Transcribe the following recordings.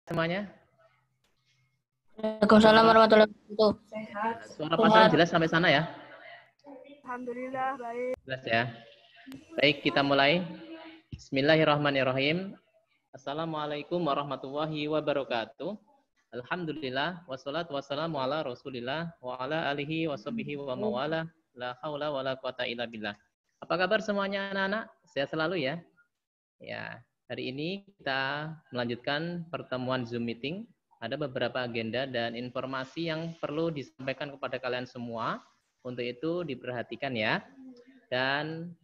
semuanya? Waalaikumsalam warahmatullahi wabarakatuh. Suara Pak Salim jelas sampai sana ya? Alhamdulillah baik. Jelas ya. Baik, kita mulai. Bismillahirrahmanirrahim. Assalamualaikum warahmatullahi wabarakatuh. Alhamdulillah wassalatu wassalamu ala Rasulillah wa ala alihi washabihi wa mawala. La haula wala quwata illa billah. Apa kabar semuanya anak-anak? Sehat selalu ya? Ya, hari ini kita melanjutkan pertemuan Zoom meeting. Ada beberapa agenda dan informasi yang perlu disampaikan kepada kalian semua. Untuk itu diperhatikan ya. Dan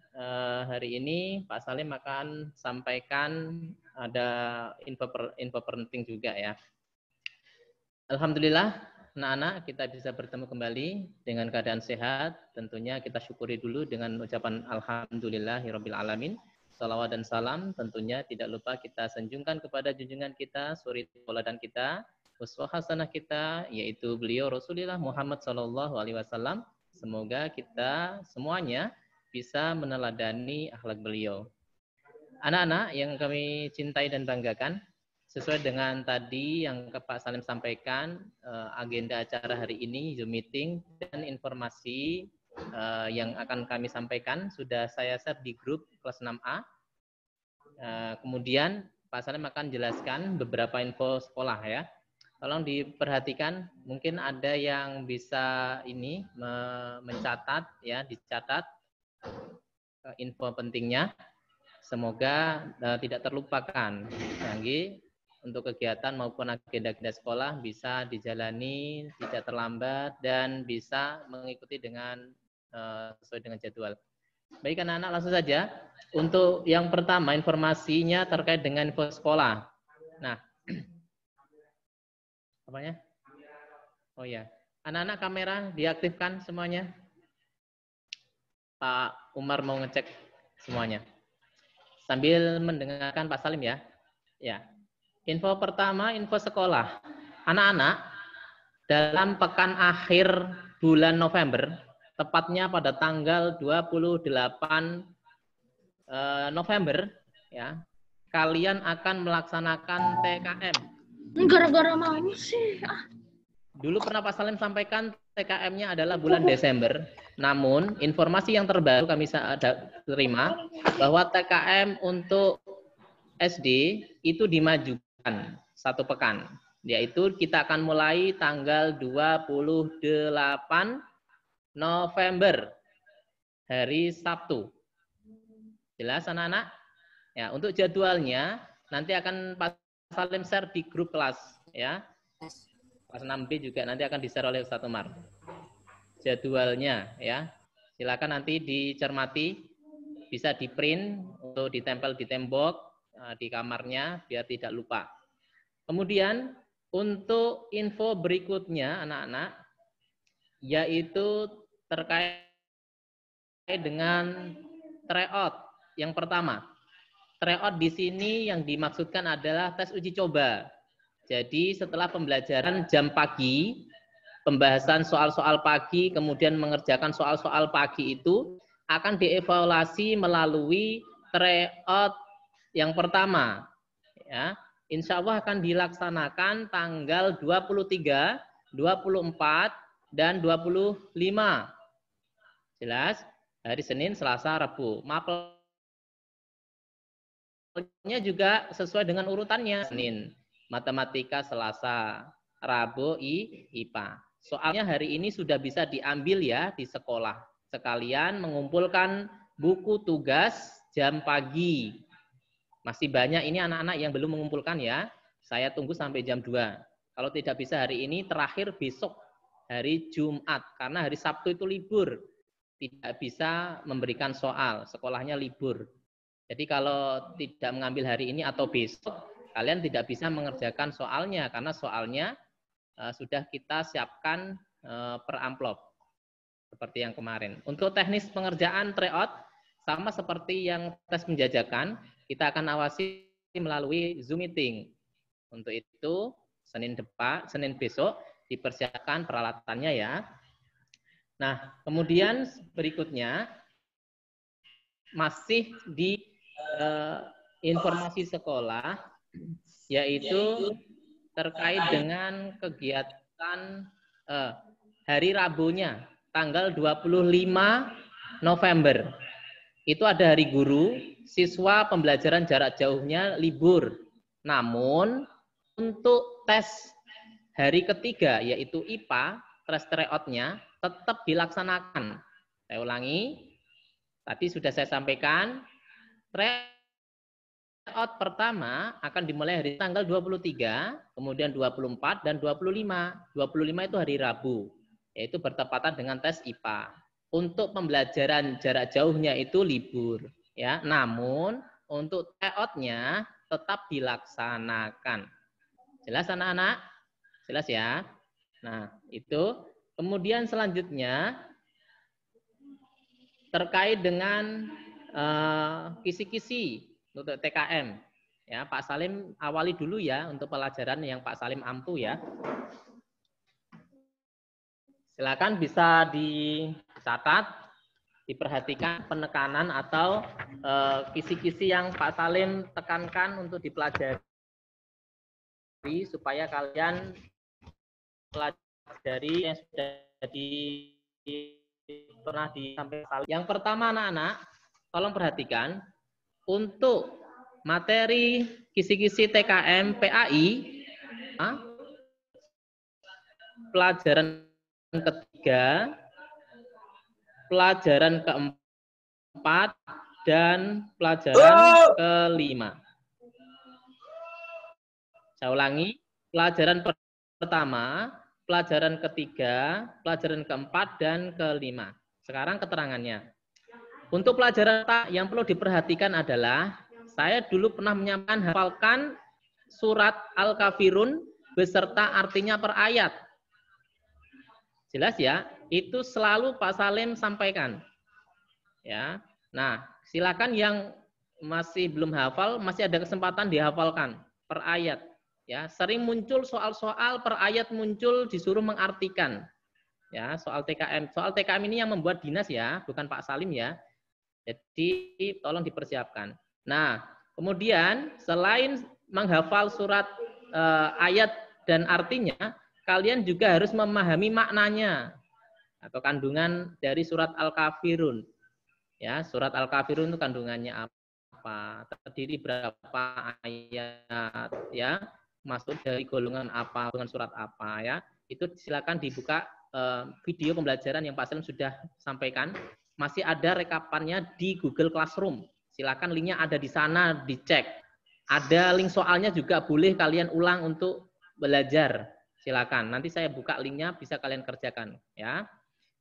hari ini Pak Salim akan sampaikan ada info penting juga ya. Alhamdulillah, anak-anak kita bisa bertemu kembali dengan keadaan sehat. Tentunya kita syukuri dulu dengan ucapan Alhamdulillahirabbil alamin. Salawat dan salam tentunya tidak lupa kita sanjungkan kepada junjungan kita, suri tauladan kita, uswah hasanah kita, yaitu beliau Rasulullah Muhammad SAW. Semoga kita semuanya bisa meneladani akhlak beliau. Anak-anak yang kami cintai dan banggakan, sesuai dengan tadi yang Pak Salim sampaikan, agenda acara hari ini, Zoom meeting, dan informasi yang akan kami sampaikan sudah saya share di grup kelas 6A. Kemudian Pak Salim akan jelaskan beberapa info sekolah ya. Tolong diperhatikan, mungkin ada yang bisa ini mencatat ya, dicatat info pentingnya. Semoga tidak terlupakan. Jadi untuk kegiatan maupun agenda-agenda sekolah bisa dijalani tidak terlambat dan bisa mengikuti dengan sesuai dengan jadwal. Baik anak-anak, langsung saja. Untuk yang pertama informasinya terkait dengan info sekolah. Nah, apanya? Oh ya, anak-anak kamera diaktifkan semuanya. Pak Umar mau ngecek semuanya. Sambil mendengarkan Pak Salim ya. Ya. Info pertama, info sekolah. Anak-anak, dalam pekan akhir bulan November, tepatnya pada tanggal 28 November, ya, kalian akan melaksanakan TKM. Gara-gara mana sih? Dulu pernah Pak Salim sampaikan TKM-nya adalah bulan Desember. Namun, informasi yang terbaru kami terima bahwa TKM untuk SD itu dimajukan 1 pekan. Yaitu kita akan mulai tanggal 28 November, hari Sabtu. Jelas anak-anak? Ya, untuk jadwalnya nanti akan Pak Salim share di grup kelas ya. Kelas 6B juga nanti akan di-share oleh Ustaz Umar. Jadwalnya ya. Silakan nanti dicermati, bisa di-print untuk ditempel di tembok di kamarnya biar tidak lupa. Kemudian untuk info berikutnya anak-anak yaitu terkait dengan tryout. Yang pertama, tryout di sini yang dimaksudkan adalah tes uji coba. Jadi setelah pembelajaran jam pagi, pembahasan soal-soal pagi, kemudian mengerjakan soal-soal pagi itu akan dievaluasi melalui tryout yang pertama. Ya, insya Allah akan dilaksanakan tanggal 23, 24, dan 25. Jelas? Hari Senin, Selasa, Rabu. Mapelnya juga sesuai dengan urutannya. Senin, matematika, Selasa, Rabu, IPA. Soalnya hari ini sudah bisa diambil ya di sekolah. Sekalian mengumpulkan buku tugas jam pagi. Masih banyak ini anak-anak yang belum mengumpulkan ya. Saya tunggu sampai jam 2. Kalau tidak bisa hari ini, terakhir besok hari Jumat. Karena hari Sabtu itu libur. Tidak bisa memberikan soal. Sekolahnya libur. Jadi kalau tidak mengambil hari ini atau besok, kalian tidak bisa mengerjakan soalnya. Karena soalnya sudah kita siapkan per amplop. Seperti yang kemarin. Untuk teknis pengerjaan tryout, sama seperti yang tes penjajakan, kita akan awasi melalui Zoom meeting. Untuk itu, Senin besok dipersiapkan peralatannya ya. Nah, kemudian berikutnya masih di informasi sekolah, yaitu terkait dengan kegiatan hari Rabunya, tanggal 25 November. Itu ada hari guru, siswa pembelajaran jarak jauhnya libur. Namun, untuk tes hari ketiga, yaitu IPA, tes tryout-nya tetap dilaksanakan. Saya ulangi, tadi sudah saya sampaikan, tryout pertama akan dimulai hari tanggal 23, kemudian 24 dan 25. 25 itu hari Rabu, yaitu bertepatan dengan tes IPA. Untuk pembelajaran jarak jauhnya itu libur, ya. Namun untuk tryout-nya tetap dilaksanakan. Jelas anak-anak? Jelas ya? Nah, itu. Kemudian selanjutnya terkait dengan kisi-kisi untuk TKM. Ya, Pak Salim awali dulu ya untuk pelajaran yang Pak Salim ampu ya. Silakan bisa dicatat, diperhatikan penekanan atau kisi-kisi yang Pak Salim tekankan untuk dipelajari supaya kalian pelajari yang sudah pernah disampaikan. Yang pertama anak-anak, tolong perhatikan untuk materi kisi-kisi TKM PAI, pelajaran ketiga, pelajaran keempat, dan pelajaran kelima. Saya ulangi, pelajaran pertama, pelajaran ketiga, pelajaran keempat, dan kelima. Sekarang keterangannya. Untuk pelajaran yang perlu diperhatikan adalah, saya dulu pernah menyampaikan hafalkan surat Al-Kafirun beserta artinya per ayat. Jelas ya? Itu selalu Pak Salim sampaikan. Ya. Nah, silakan yang masih belum hafal, masih ada kesempatan dihafalkan per ayat. Ya, sering muncul soal-soal per ayat muncul disuruh mengartikan. Ya, soal TKM. Soal TKM ini yang membuat dinas ya, bukan Pak Salim ya. Jadi tolong dipersiapkan. Nah, kemudian selain menghafal surat ayat dan artinya, kalian juga harus memahami maknanya atau kandungan dari surat Al-Kafirun. Ya, surat Al-Kafirun itu kandungannya apa? Terdiri berapa ayat? Ya, masuk dari golongan apa? Dengan surat apa? Ya, itu silakan dibuka video pembelajaran yang Pak Salim sudah sampaikan. Masih ada rekapannya di Google Classroom. Silakan linknya ada di sana, dicek. Ada link soalnya juga boleh kalian ulang untuk belajar. Silakan. Nanti saya buka linknya, bisa kalian kerjakan. Ya.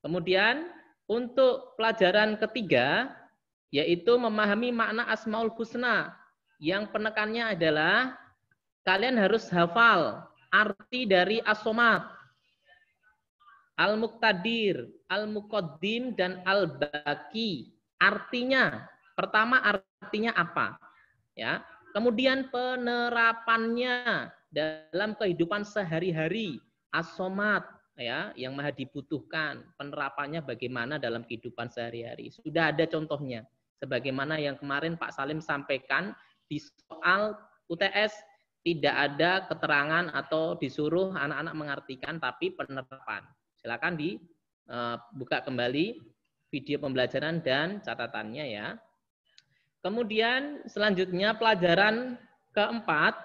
Kemudian untuk pelajaran ketiga, yaitu memahami makna Asmaul Husna. Yang penekannya adalah kalian harus hafal arti dari As-Somad, Al-Muqtadir, Al-Muqaddim, dan Al-Baqi. Artinya, pertama artinya apa? Ya. Kemudian penerapannya dalam kehidupan sehari-hari, As-Somad, ya, yang maha dibutuhkan, penerapannya bagaimana dalam kehidupan sehari-hari. Sudah ada contohnya, sebagaimana yang kemarin Pak Salim sampaikan di soal UTS, tidak ada keterangan atau disuruh anak-anak mengartikan, tapi penerapan. Silakan dibuka kembali video pembelajaran dan catatannya ya. Kemudian selanjutnya pelajaran keempat,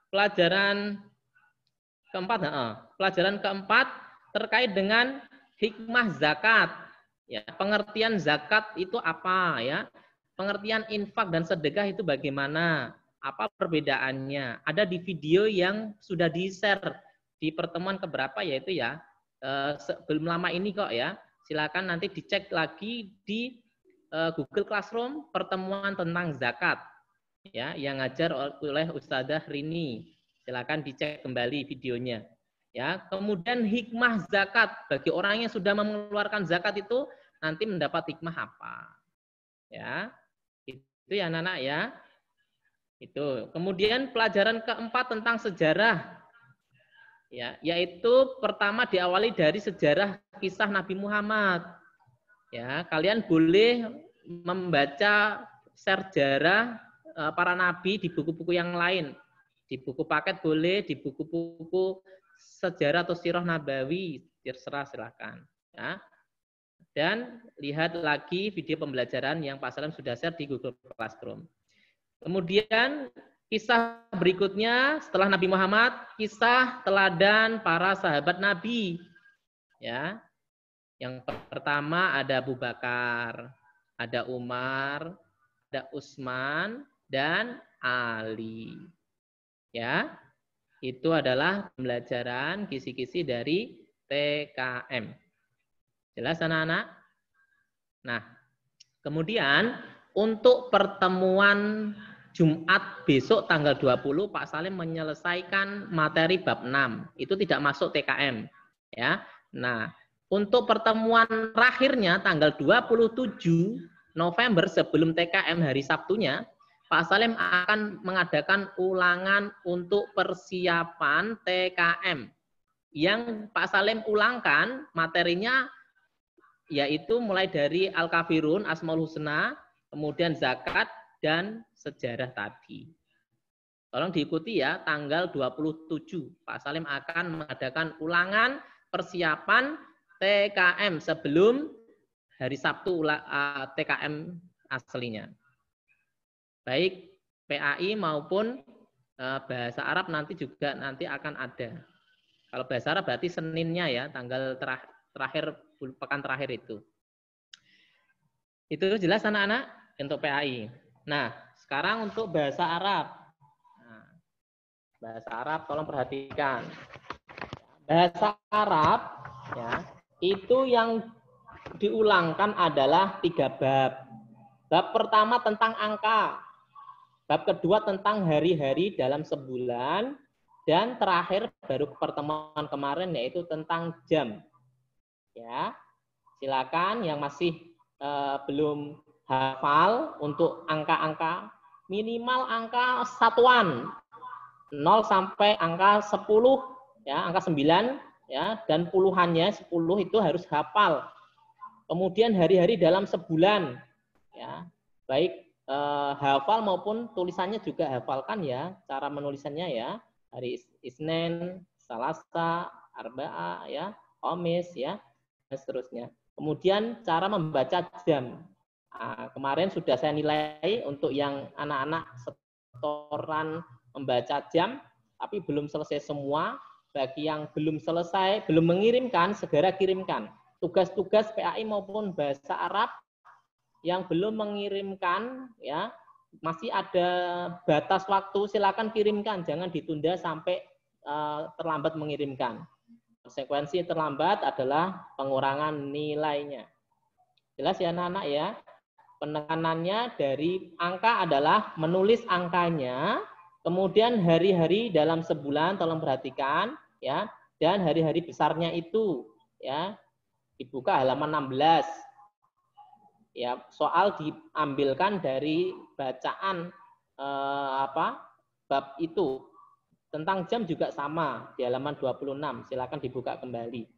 pelajaran keempat terkait dengan hikmah zakat. Ya, pengertian zakat itu apa ya? Pengertian infak dan sedekah itu bagaimana? Apa perbedaannya? Ada di video yang sudah di-share di pertemuan keberapa yaitu ya belum lama ini kok ya. Silakan nanti dicek lagi di Google Classroom pertemuan tentang zakat ya yang ngajar oleh Ustadzah Rini. Silakan dicek kembali videonya. Ya, kemudian hikmah zakat bagi orang yang sudah mengeluarkan zakat itu nanti mendapat hikmah apa? Ya. Itu ya anak-anak ya. Itu. Kemudian pelajaran keempat tentang sejarah. Ya, yaitu pertama diawali dari sejarah kisah Nabi Muhammad. Ya, kalian boleh membaca sejarah para nabi di buku-buku yang lain. Di buku paket boleh, di buku-buku sejarah atau sirah nabawi, terserah silakan. Ya. Dan lihat lagi video pembelajaran yang Pak Salam sudah share di Google Classroom. Kemudian kisah berikutnya setelah Nabi Muhammad, kisah teladan para sahabat Nabi. Ya. Yang pertama ada Abu Bakar, ada Umar, ada Utsman, dan Ali. Ya. Itu adalah pembelajaran kisi-kisi dari TKM. Jelas anak-anak? Nah, kemudian untuk pertemuan Jumat besok tanggal 20 Pak Salim menyelesaikan materi bab 6. Itu tidak masuk TKM, ya. Nah, untuk pertemuan terakhirnya tanggal 27 November sebelum TKM hari Sabtunya, Pak Salim akan mengadakan ulangan untuk persiapan TKM. Yang Pak Salim ulangkan materinya yaitu mulai dari Al-Kafirun, Asmaul Husna, kemudian zakat, dan sejarah tadi. Tolong diikuti ya, tanggal 27. Pak Salim akan mengadakan ulangan persiapan TKM sebelum hari Sabtu TKM aslinya. Baik PAI maupun bahasa Arab nanti juga akan ada. Kalau bahasa Arab berarti Seninnya ya, tanggal terakhir pekan terakhir itu. Itu jelas anak-anak untuk PAI. Nah, sekarang untuk bahasa Arab. Nah, bahasa Arab tolong perhatikan. Bahasa Arab ya, itu yang diulangkan adalah 3 bab. Bab pertama tentang angka. Bab kedua tentang hari-hari dalam sebulan. Dan terakhir baru pertemuan kemarin yaitu tentang jam. Ya, silakan yang masih belum hafal untuk angka-angka, minimal angka satuan 0 sampai angka 10 ya, angka 9 ya, dan puluhannya 10 itu harus hafal. Kemudian hari-hari dalam sebulan ya, baik hafal maupun tulisannya juga hafalkan ya, cara menulisannya ya, hari Isnin, Selasa, Arba'ah ya, Khamis ya, dan seterusnya. Kemudian cara membaca jam. Nah, kemarin sudah saya nilai untuk yang anak-anak setoran membaca jam, tapi belum selesai semua. Bagi yang belum selesai, belum mengirimkan, segera kirimkan. Tugas-tugas PAI maupun bahasa Arab yang belum mengirimkan, ya masih ada batas waktu, silakan kirimkan, jangan ditunda sampai terlambat mengirimkan. Konsekuensi terlambat adalah pengurangan nilainya. Jelas ya anak-anak ya? Penekanannya dari angka adalah menulis angkanya, kemudian hari-hari dalam sebulan, tolong perhatikan ya, dan hari-hari besarnya itu ya, dibuka halaman 16. Ya, soal diambilkan dari bacaan bab itu. Tentang jam juga sama, di halaman 26. Silakan dibuka kembali.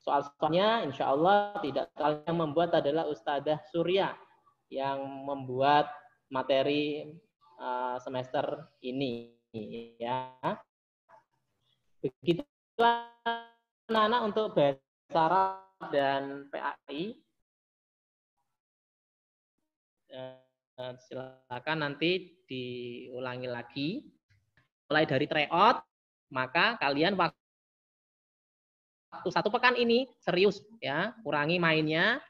Soal-soalnya insya Allah tidak yang membuat adalah Ustadzah Surya yang membuat materi semester ini. Ya. Begitu anak-anak untuk bahasa Arab dan PAI. Silakan nanti diulangi lagi. Mulai dari tryout, maka kalian waktu 1 pekan ini serius ya, kurangi mainnya.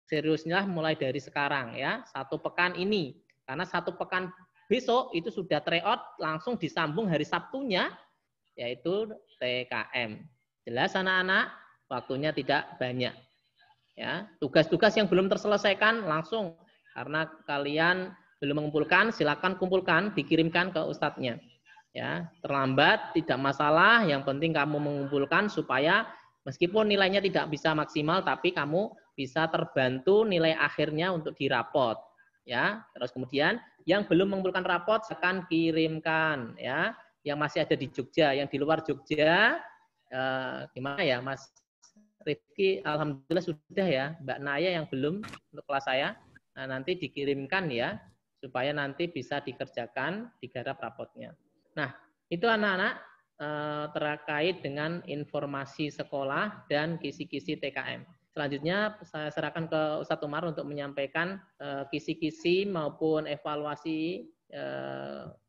Seriusnya mulai dari sekarang ya, 1 pekan ini. Karena 1 pekan besok itu sudah tryout, langsung disambung hari Sabtunya yaitu TKM. Jelas anak-anak? Waktunya tidak banyak. Ya, tugas-tugas yang belum terselesaikan langsung karena kalian belum mengumpulkan, silakan kumpulkan, dikirimkan ke ustadznya. Ya, terlambat tidak masalah, yang penting kamu mengumpulkan supaya meskipun nilainya tidak bisa maksimal, tapi kamu bisa terbantu nilai akhirnya untuk dirapot. Ya, terus kemudian yang belum mengumpulkan rapot akan kirimkan. Ya, yang masih ada di Jogja, yang di luar Jogja, gimana ya, Mas Rifki? Alhamdulillah sudah ya, Mbak Naya yang belum untuk kelas saya. Nah, nanti dikirimkan ya supaya nanti bisa dikerjakan, digarap rapotnya. Nah, itu anak-anak terkait dengan informasi sekolah dan kisi-kisi TKM. Selanjutnya saya serahkan ke Ustadz Umar untuk menyampaikan kisi-kisi maupun evaluasi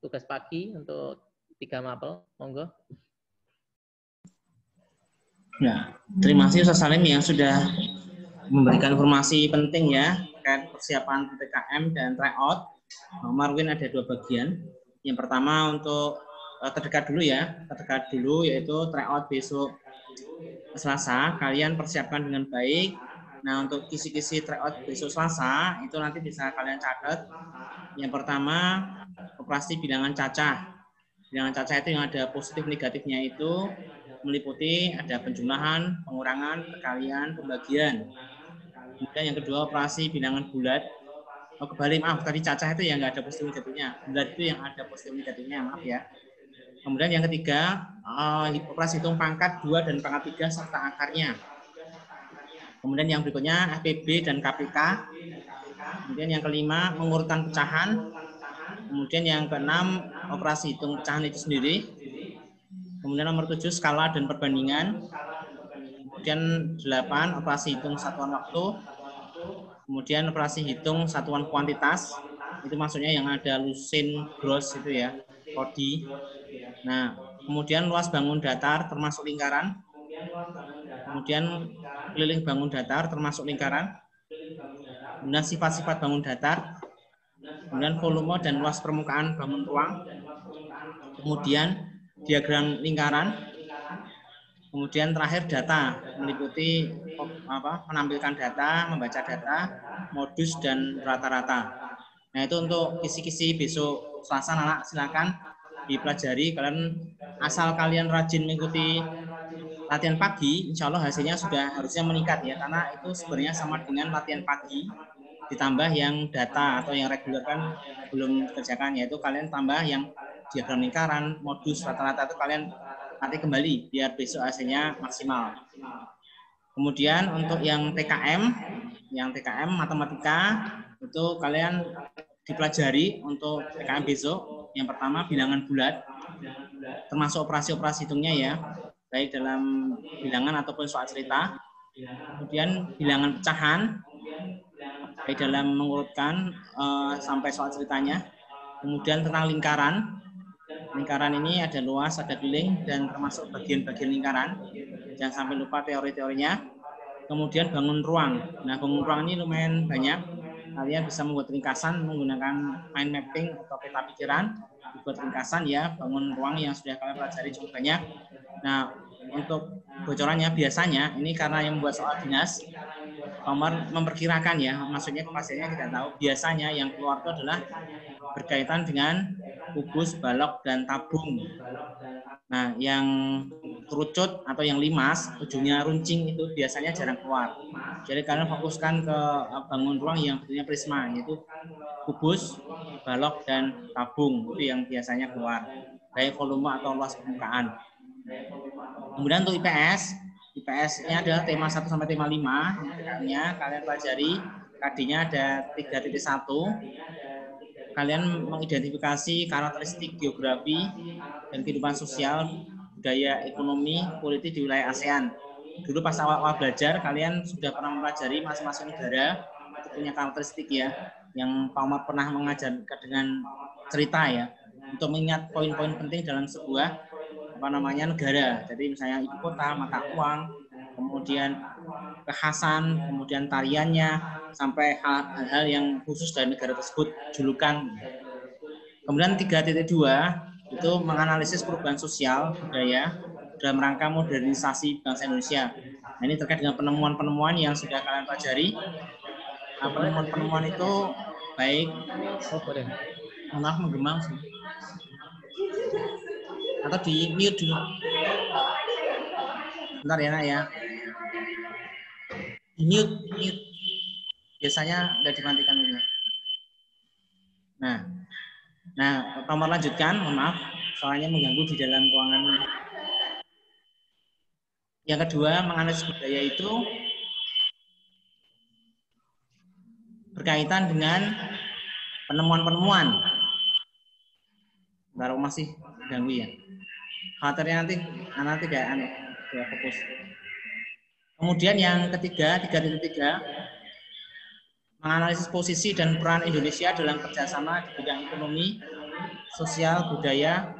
tugas pagi untuk 3 mapel. Monggo. Ya, terima kasih Ustaz Salim yang sudah memberikan informasi penting ya terkait persiapan PTKM dan tryout. Mungkin ada 2 bagian. Yang pertama untuk terdekat dulu yaitu tryout besok Selasa. Kalian persiapkan dengan baik. Nah, untuk kisi-kisi tryout besok Selasa itu nanti bisa kalian catat. Yang pertama operasi bilangan cacah. Bilangan cacah itu yang ada positif negatifnya itu meliputi ada penjumlahan, pengurangan, perkalian, pembagian. Kemudian yang kedua operasi bilangan bulat. Oh kebalik, maaf, tadi cacah itu yang nggak ada positif negatifnya. Bulat itu yang ada positif negatifnya, maaf ya. Kemudian yang ketiga operasi hitung pangkat 2 dan pangkat 3 serta akarnya. Kemudian yang berikutnya FPB dan KPK. Kemudian yang kelima mengurutkan pecahan. Kemudian yang keenam operasi hitung pecahan itu sendiri. Kemudian nomor 7 skala dan perbandingan. Kemudian 8 operasi hitung satuan waktu. Kemudian operasi hitung satuan kuantitas. Itu maksudnya yang ada lusin, gross itu ya, kodi. Nah, kemudian luas bangun datar termasuk lingkaran. Kemudian keliling bangun datar termasuk lingkaran. Kemudian sifat-sifat bangun datar. Kemudian volume dan luas permukaan bangun ruang. Kemudian diagram lingkaran. Kemudian terakhir data meliputi menampilkan data, membaca data, modus dan rata-rata. Nah, itu untuk kisi-kisi besok Selasa, anak silakan dipelajari. Kalian asal kalian rajin mengikuti latihan pagi, insya Allah hasilnya sudah harusnya meningkat ya, karena itu sebenarnya sama dengan latihan pagi ditambah yang data atau yang reguler kan belum dikerjakan, yaitu kalian tambah yang diagram lingkaran, modus, rata-rata itu kalian nanti kembali biar besok hasilnya maksimal. Kemudian untuk yang TKM matematika itu kalian dipelajari untuk TKM besok. Yang pertama bilangan bulat, termasuk operasi-operasi hitungnya ya, baik dalam bilangan ataupun soal cerita. Kemudian bilangan pecahan, baik dalam mengurutkan sampai soal ceritanya. Kemudian tentang lingkaran. Lingkaran ini ada luas, ada keliling, dan termasuk bagian-bagian lingkaran. Jangan sampai lupa teori-teorinya. Kemudian bangun ruang. Nah, bangun ruang ini lumayan banyak. Kalian bisa membuat ringkasan menggunakan mind mapping atau peta pikiran. Dibuat ringkasan ya, bangun ruang yang sudah kalian pelajari cukup banyak. Nah, untuk bocorannya biasanya, ini karena yang membuat soal dinas, Omar memperkirakan ya, maksudnya kepastiannya tidak tahu. Biasanya yang keluar itu adalah berkaitan dengan kubus, balok, dan tabung. Nah, yang kerucut atau yang limas, ujungnya runcing itu biasanya jarang keluar. Jadi kalian fokuskan ke bangun ruang yang bentuknya prisma, yaitu kubus, balok, dan tabung. Itu yang biasanya keluar, baik volume atau luas permukaan. Kemudian untuk IPS-nya adalah tema 1 sampai tema 5. Nya kalian pelajari, KD-nya ada 3.1. Kalian mengidentifikasi karakteristik geografi dan kehidupan sosial, budaya, ekonomi, politik di wilayah ASEAN. Dulu pas awal-awal belajar, kalian sudah pernah mempelajari masing-masing negara itu punya karakteristik ya, yang Pak Umar pernah mengajar dengan cerita ya, untuk mengingat poin-poin penting dalam sebuah negara. Jadi misalnya ibu kota, mata uang, kemudian kekhasan, kemudian tariannya, sampai hal-hal yang khusus dari negara tersebut, julukan. Kemudian 3.2 itu menganalisis perubahan sosial budaya dalam rangka modernisasi bangsa Indonesia. Nah, ini terkait dengan penemuan-penemuan yang sudah kalian pelajari. Nah, penemuan-penemuan itu baik, maaf menggemang sih, atau di mute dulu. Bentar ya nak ya. Di mute. Biasanya nggak dimatikan dulu. Nah, Pak Umar lanjutkan, mohon maaf, soalnya mengganggu di dalam ruangan. Yang kedua, menganalisis budaya itu berkaitan dengan penemuan-penemuan. Baru masih ganggu ya. Khawatirnya nanti tidak fokus. Kemudian yang ketiga, 3.3, menganalisis posisi dan peran Indonesia dalam kerjasama di bidang ekonomi, sosial, budaya,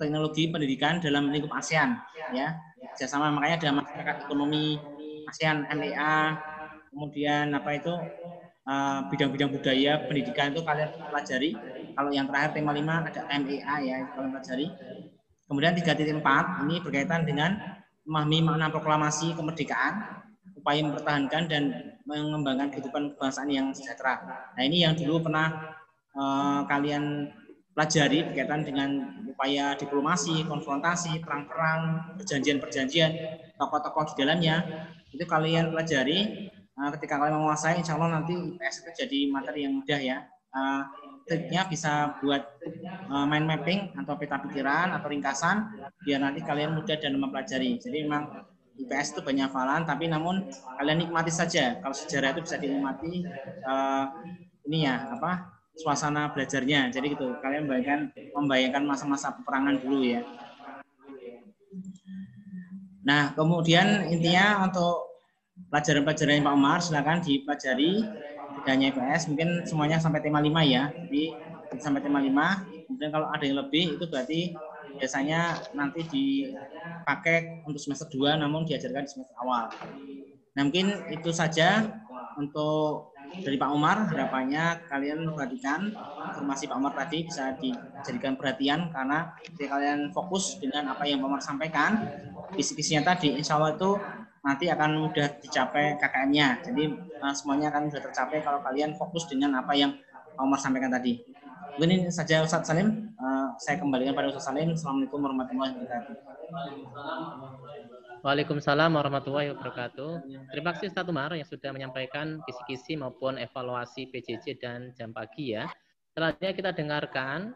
teknologi, pendidikan dalam lingkup ASEAN. Ya, kerjasama makanya ada masyarakat ekonomi ASEAN, MEA, kemudian bidang-bidang budaya, pendidikan itu kalian pelajari. Kalau yang terakhir tema 5 ada MEA ya, kalian pelajari. Kemudian 3.4 ini berkaitan dengan memahami makna proklamasi kemerdekaan, upaya mempertahankan dan mengembangkan kehidupan kebangsaan yang sejahtera. Nah ini yang dulu pernah kalian pelajari berkaitan dengan upaya diplomasi, konfrontasi, perang-perang, perjanjian-perjanjian, tokoh-tokoh di dalamnya. Itu kalian pelajari. Ketika kalian menguasai, insya Allah nanti IPS itu jadi materi yang mudah ya. Triknya bisa buat mind mapping atau peta pikiran atau ringkasan, biar nanti kalian mudah dan mempelajari. Jadi memang IPS itu banyak hafalan, tapi namun kalian nikmati saja. Kalau sejarah itu bisa dinikmati suasana belajarnya. Jadi gitu, kalian membayangkan masa-masa peperangan dulu ya. Nah, kemudian intinya untuk pelajaran-pelajaran Pak Umar silakan dipelajari, tidak hanya IPS, mungkin semuanya sampai tema 5 ya. Jadi sampai tema 5, kemudian kalau ada yang lebih itu berarti biasanya nanti dipakai untuk semester 2 namun diajarkan di semester awal. Nah, mungkin itu saja untuk dari Pak Umar. Harapannya kalian perhatikan informasi Pak Umar tadi bisa dijadikan perhatian, karena jika kalian fokus dengan apa yang Pak Umar sampaikan, kisi-kisinya tadi insya Allah itu nanti akan mudah dicapai KKM-nya. Jadi semuanya akan mudah tercapai kalau kalian fokus dengan apa yang Pak Umar sampaikan tadi. Mungkin ini saja Ustadz Salim. Saya kembalikan pada Ustadz Salim. Assalamualaikum warahmatullahi wabarakatuh. Waalaikumsalam warahmatullahi wabarakatuh. Terima kasih Ustadz Umar yang sudah menyampaikan kisi-kisi maupun evaluasi PJJ dan jam pagi ya. Selanjutnya kita dengarkan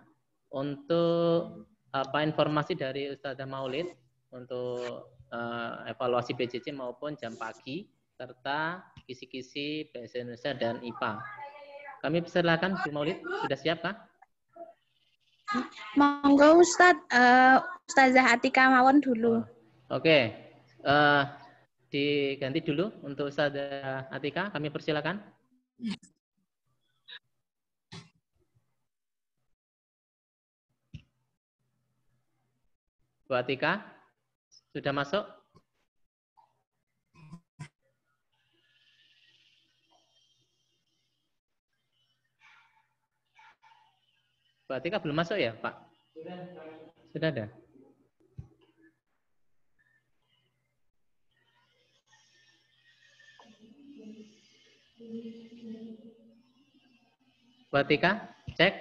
untuk informasi dari Ustadzah Maulid untuk evaluasi PJJ maupun jam pagi serta kisi-kisi bahasa Indonesia dan IPA. Kami persilakan Bu Maulid, sudah siap kah? Monggo Ustadz, Ustazah Atika mawon dulu. Oke. Diganti dulu untuk Ustazah Atika, kami persilakan. Bu Atika, sudah masuk? Bu Atika belum masuk ya, Pak? Sudah ada? Bu Atika, cek.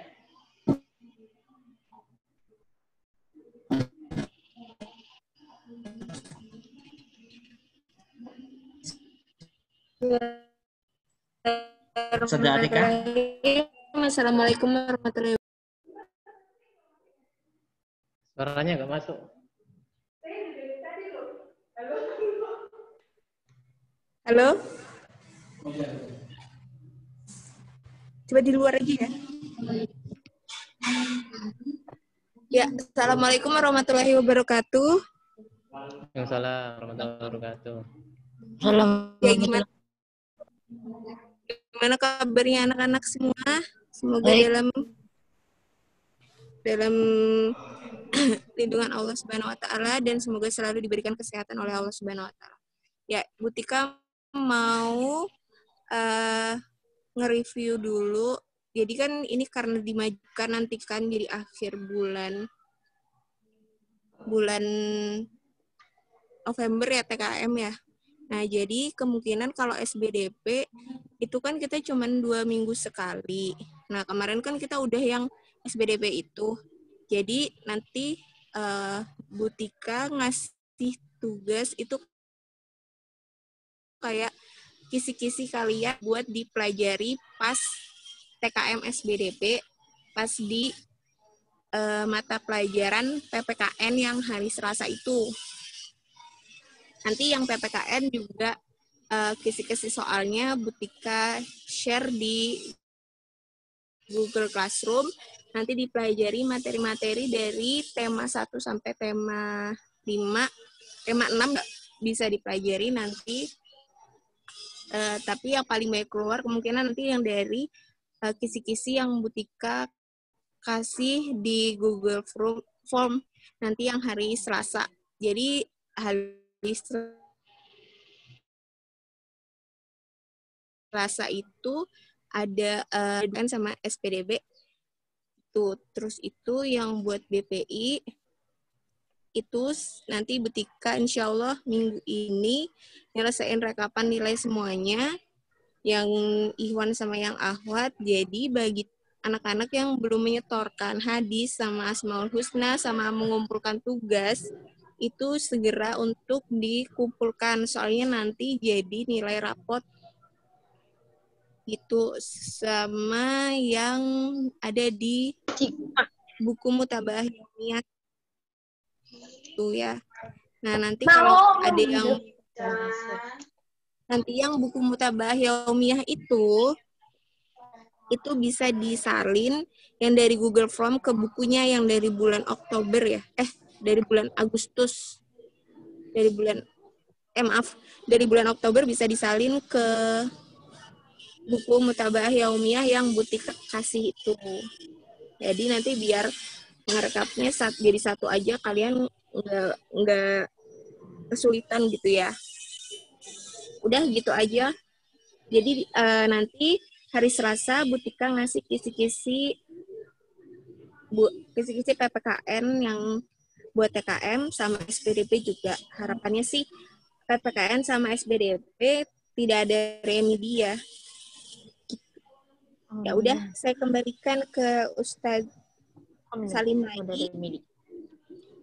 Sudah Atika? Assalamualaikum warahmatullahi wabarakatuh. Suaranya nggak masuk. Halo? Coba di luar aja ya. Ya, Assalamualaikum warahmatullahi wabarakatuh. Waalaikumsalam warahmatullahi wabarakatuh. Ya, gimana kabarnya anak-anak semua? Semoga dalam lindungan Allah Subhanahu wa taala dan semoga selalu diberikan kesehatan oleh Allah Subhanahu wa taala. Ya, Bu Tika mau nge-review dulu. Jadi kan ini karena dimajukan nanti kan di akhir bulan November ya TKM ya. Nah, jadi kemungkinan kalau SBDP itu kan kita cuma 2 minggu sekali. Nah, kemarin kan kita udah yang SBDP itu. Jadi nanti Bu Tika ngasih tugas itu kayak kisi-kisi kalian buat dipelajari pas TKM SBDP, pas di mata pelajaran PPKN yang hari Selasa itu. Nanti yang PPKN juga kisi-kisi soalnya Bu Tika share di Google Classroom, nanti dipelajari materi-materi dari tema 1 sampai tema 5, tema 6 bisa dipelajari nanti. Tapi yang paling banyak keluar kemungkinan nanti yang dari kisi-kisi yang Bu Tika kasih di Google Form nanti yang hari Selasa. Jadi hari Selasa itu ada sama SPDB. Terus itu yang buat BPI itu nanti Bu Tika insya Allah minggu ini nyelesain rekapan nilai semuanya, yang Ikhwan sama yang Ahwat. Jadi bagi anak-anak yang belum menyetorkan hadis sama Asmaul Husna sama mengumpulkan tugas, itu segera untuk dikumpulkan. Soalnya nanti jadi nilai rapot itu sama yang ada di buku Mutabah Ilmiah itu ya. Nah, nanti kalau ada yang buku Mutabah Ilmiah itu bisa disalin yang dari Google Form ke bukunya yang dari bulan Oktober ya. Dari bulan Agustus. Dari bulan Oktober bisa disalin ke buku Mutabah Yaumiyah yang Bu Tika kasih itu. Jadi nanti biar ngerekapnya jadi satu aja, kalian nggak kesulitan gitu ya. Udah gitu aja. Jadi nanti hari Selasa Bu Tika ngasih kisi-kisi PPKN yang buat TKM sama SPDP juga. Harapannya sih PPKN sama SPDP tidak ada remedi ya. Ya udah, saya kembalikan ke Ustadz Salim lagi.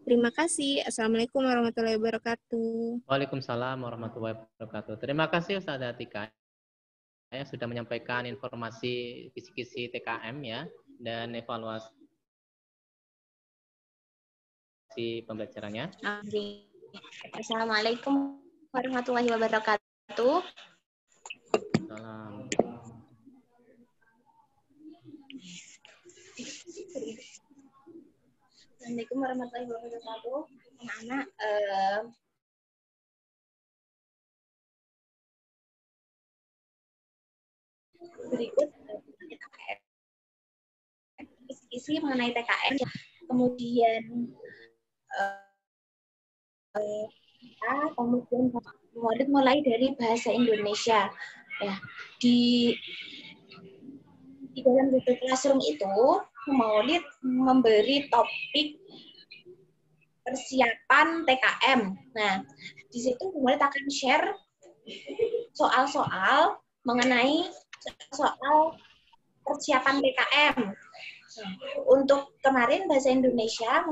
Terima kasih. Assalamualaikum warahmatullahi wabarakatuh. Waalaikumsalam warahmatullahi wabarakatuh. Terima kasih Ustaz Atika yang sudah menyampaikan informasi kisi-kisi TKM ya dan evaluasi pembelajarannya. Assalamualaikum warahmatullahi wabarakatuh. Salam. Assalamualaikum warahmatullahi wabarakatuh. Anak-anak, berikut isi mengenai TKM. Kemudian murid mulai dari bahasa Indonesia. Ya, di dalam Google Classroom itu Maulid memberi topik persiapan TKM. Nah, di situ Maulid akan share soal-soal mengenai soal persiapan TKM. Untuk kemarin bahasa Indonesia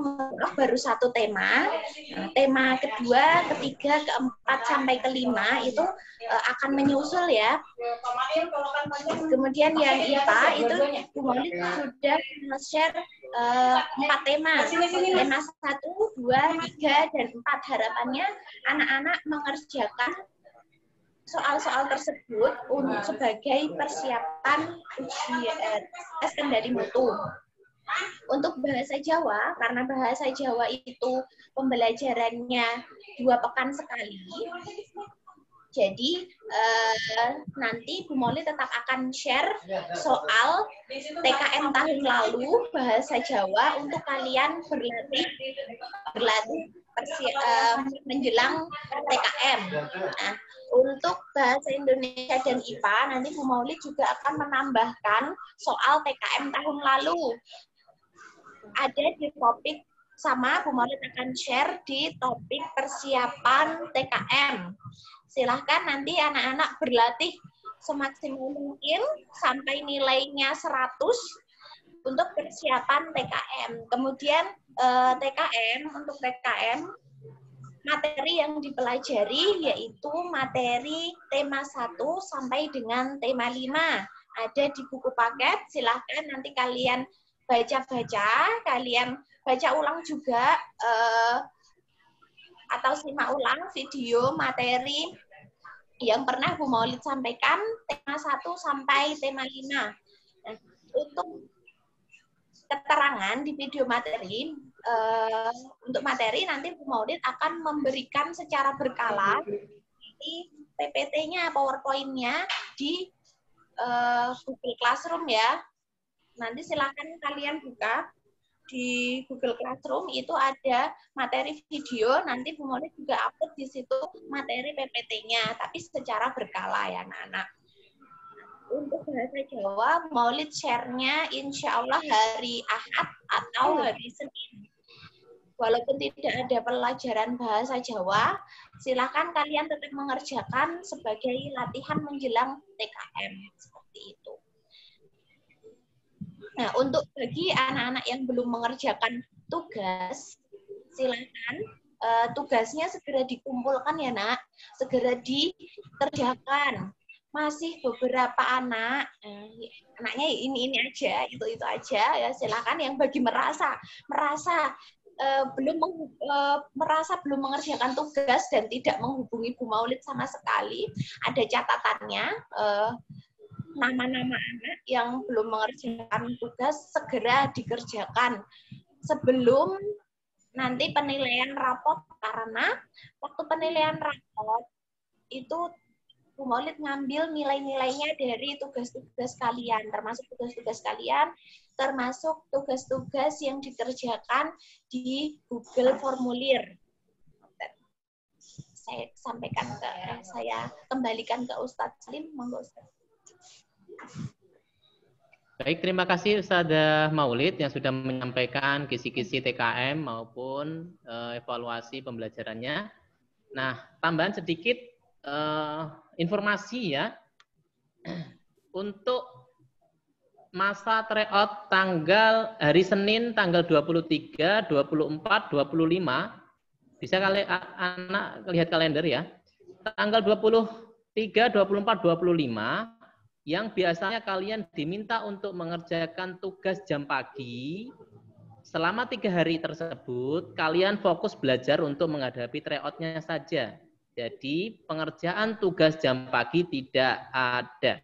baru satu tema. Nah, tema kedua, ketiga, keempat sampai kelima itu akan menyusul ya. Kemudian yang IPA itu Bu Maulid sudah share 4 tema. Tema 1, 2, 3, dan 4. Harapannya anak-anak mengerjakan soal-soal tersebut sebagai persiapan tes kendali mutu. Untuk bahasa Jawa, karena bahasa Jawa itu pembelajarannya 2 pekan sekali, jadi nanti Bu Maulid tetap akan share soal TKM tahun lalu bahasa Jawa untuk kalian berlatih menjelang TKM. Nah, untuk bahasa Indonesia dan IPA nanti Bu Maulid juga akan menambahkan soal TKM tahun lalu. Ada di topik sama Bu Maulid akan share di topik persiapan TKM. Silahkan nanti anak-anak berlatih semaksimal mungkin sampai nilainya 100 untuk persiapan TKM. Kemudian untuk TKM materi yang dipelajari yaitu materi tema 1 sampai dengan tema 5. Ada di buku paket, silahkan nanti kalian baca-baca, kalian baca ulang juga atau simak ulang video materi yang pernah Bu Maulid sampaikan tema 1 sampai tema 5. Nah, untuk keterangan di video materi, untuk materi nanti Bu Maulid akan memberikan secara berkala di PPT-nya, PowerPoint-nya di Google Classroom ya. Nanti silakan kalian buka di Google Classroom, itu ada materi video, nanti Bu Maulid juga upload di situ materi PPT-nya, tapi secara berkala ya anak-anak. Untuk bahasa Jawa, Maulid share-nya insya Allah hari Ahad atau hari Senin. Walaupun tidak ada pelajaran bahasa Jawa, silakan kalian tetap mengerjakan sebagai latihan menjelang TKM. Seperti itu. Nah, untuk bagi anak-anak yang belum mengerjakan tugas, silakan tugasnya segera dikumpulkan ya nak, segera dikerjakan. Masih beberapa anak, anaknya ini aja, itu aja ya, silakan yang bagi merasa belum mengerjakan tugas dan tidak menghubungi Bu Maulid sama sekali, ada catatannya, nama-nama anak yang belum mengerjakan tugas segera dikerjakan sebelum nanti penilaian raport, karena waktu penilaian raport itu Bu Maulid ngambil nilai-nilainya dari tugas-tugas kalian, termasuk tugas-tugas kalian, termasuk tugas-tugas yang dikerjakan di Google Formulir. Saya kembalikan ke Ustadz Salim, monggo Ustadz. Baik, terima kasih Ustadzah Maulid yang sudah menyampaikan kisi-kisi TKM maupun evaluasi pembelajarannya. Nah, tambahan sedikit informasi ya, untuk masa tryout tanggal hari Senin tanggal 23, 24, 25, bisa kalian anak lihat kalender ya, tanggal 23, 24, 25, yang biasanya kalian diminta untuk mengerjakan tugas jam pagi, selama 3 hari tersebut kalian fokus belajar untuk menghadapi tryout-nya saja. Jadi pengerjaan tugas jam pagi tidak ada.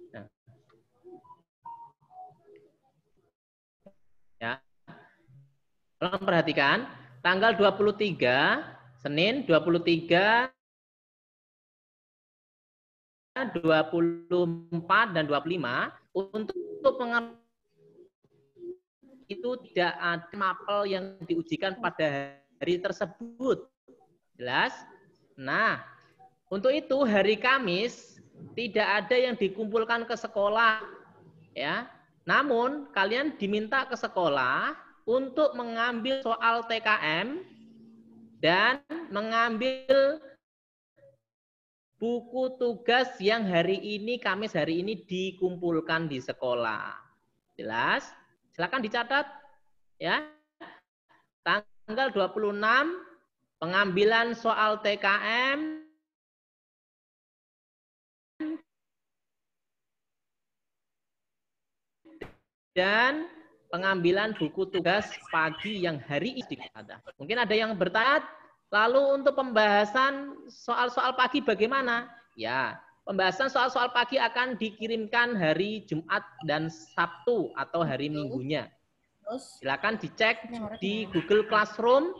Nah. Ya. Tolong perhatikan, tanggal 23, Senin 23, 24 dan 25 untuk pengerjaan itu tidak ada mapel yang diujikan pada hari tersebut. Jelas? Nah, untuk itu hari Kamis tidak ada yang dikumpulkan ke sekolah, ya. Namun kalian diminta ke sekolah untuk mengambil soal TKM dan mengambil buku tugas yang hari ini, Kamis hari ini dikumpulkan di sekolah. Jelas? Silakan dicatat, ya. Tanggal 26 pengambilan soal TKM dan pengambilan buku tugas pagi yang hari ini ada. Mungkin ada yang bertanya, lalu untuk pembahasan soal-soal pagi bagaimana? Ya, pembahasan soal-soal pagi akan dikirimkan hari Jumat dan Sabtu atau hari Minggunya. Silakan dicek di Google Classroom